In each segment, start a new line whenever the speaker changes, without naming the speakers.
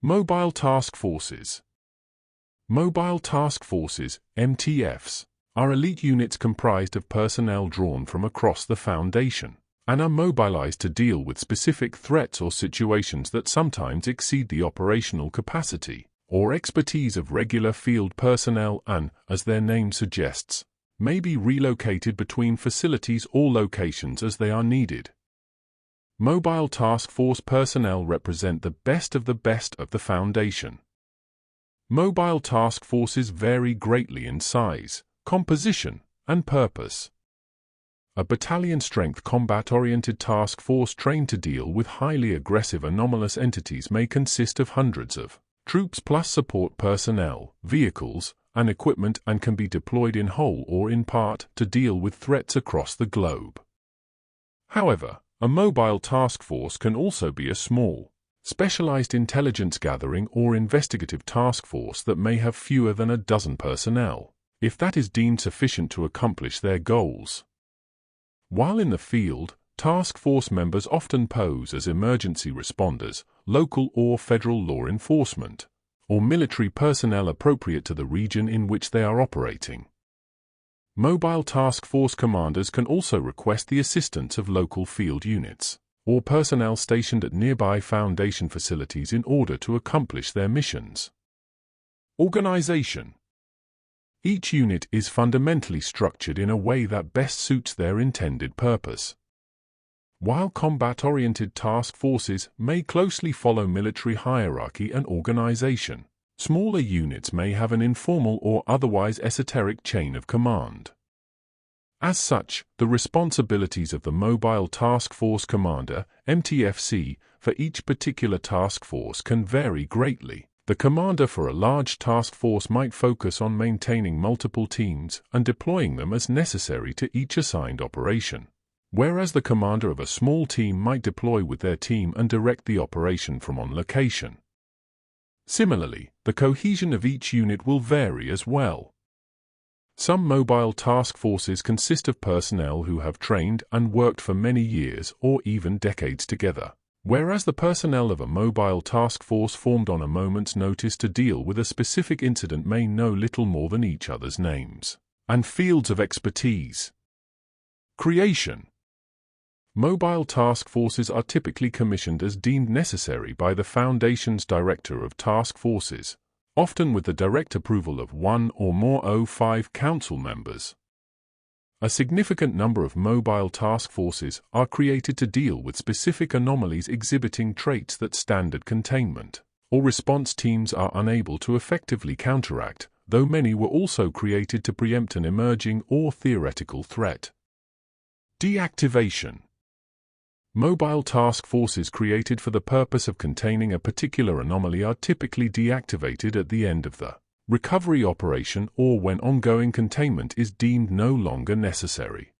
Mobile Task Forces. Mobile Task Forces, MTFs, are elite units comprised of personnel drawn from across the Foundation, and are mobilized to deal with specific threats or situations that sometimes exceed the operational capacity or expertise of regular field personnel and, as their name suggests, may be relocated between facilities or locations as they are needed. Mobile Task Force personnel represent the best of the Foundation. Mobile task forces vary greatly in size, composition, and purpose. A battalion-strength combat-oriented task force trained to deal with highly aggressive anomalous entities may consist of hundreds of troops plus support personnel, vehicles, and equipment, and can be deployed in whole or in part to deal with threats across the globe. However, a mobile task force can also be a small, specialized intelligence gathering or investigative task force that may have fewer than a dozen personnel, if that is deemed sufficient to accomplish their goals. While in the field, task force members often pose as emergency responders, local or federal law enforcement, or military personnel appropriate to the region in which they are operating. Mobile task force commanders can also request the assistance of local field units or personnel stationed at nearby Foundation facilities in order to accomplish their missions. Organization. Each unit is fundamentally structured in a way that best suits their intended purpose. While combat-oriented task forces may closely follow military hierarchy and organization, smaller units may have an informal or otherwise esoteric chain of command. As such, the responsibilities of the Mobile Task Force Commander, MTFC, for each particular task force can vary greatly. The commander for a large task force might focus on maintaining multiple teams and deploying them as necessary to each assigned operation, whereas the commander of a small team might deploy with their team and direct the operation from on location. Similarly, the cohesion of each unit will vary as well. Some mobile task forces consist of personnel who have trained and worked for many years or even decades together, whereas the personnel of a mobile task force formed on a moment's notice to deal with a specific incident may know little more than each other's names and fields of expertise. Creation. Mobile task forces are typically commissioned as deemed necessary by the Foundation's Director of Task Forces, often with the direct approval of one or more O5 Council members. A significant number of mobile task forces are created to deal with specific anomalies exhibiting traits that standard containment or response teams are unable to effectively counteract, though many were also created to preempt an emerging or theoretical threat. Deactivation. Mobile task forces created for the purpose of containing a particular anomaly are typically deactivated at the end of the recovery operation or when ongoing containment is deemed no longer necessary.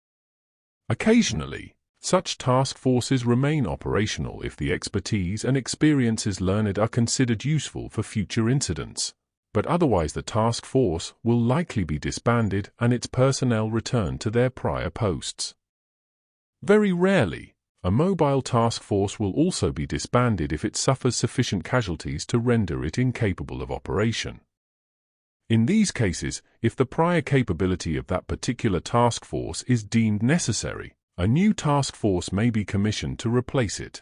Occasionally, such task forces remain operational if the expertise and experiences learned are considered useful for future incidents, but otherwise the task force will likely be disbanded and its personnel returned to their prior posts. Very rarely, a mobile task force will also be disbanded if it suffers sufficient casualties to render it incapable of operation. In these cases, if the prior capability of that particular task force is deemed necessary, a new task force may be commissioned to replace it.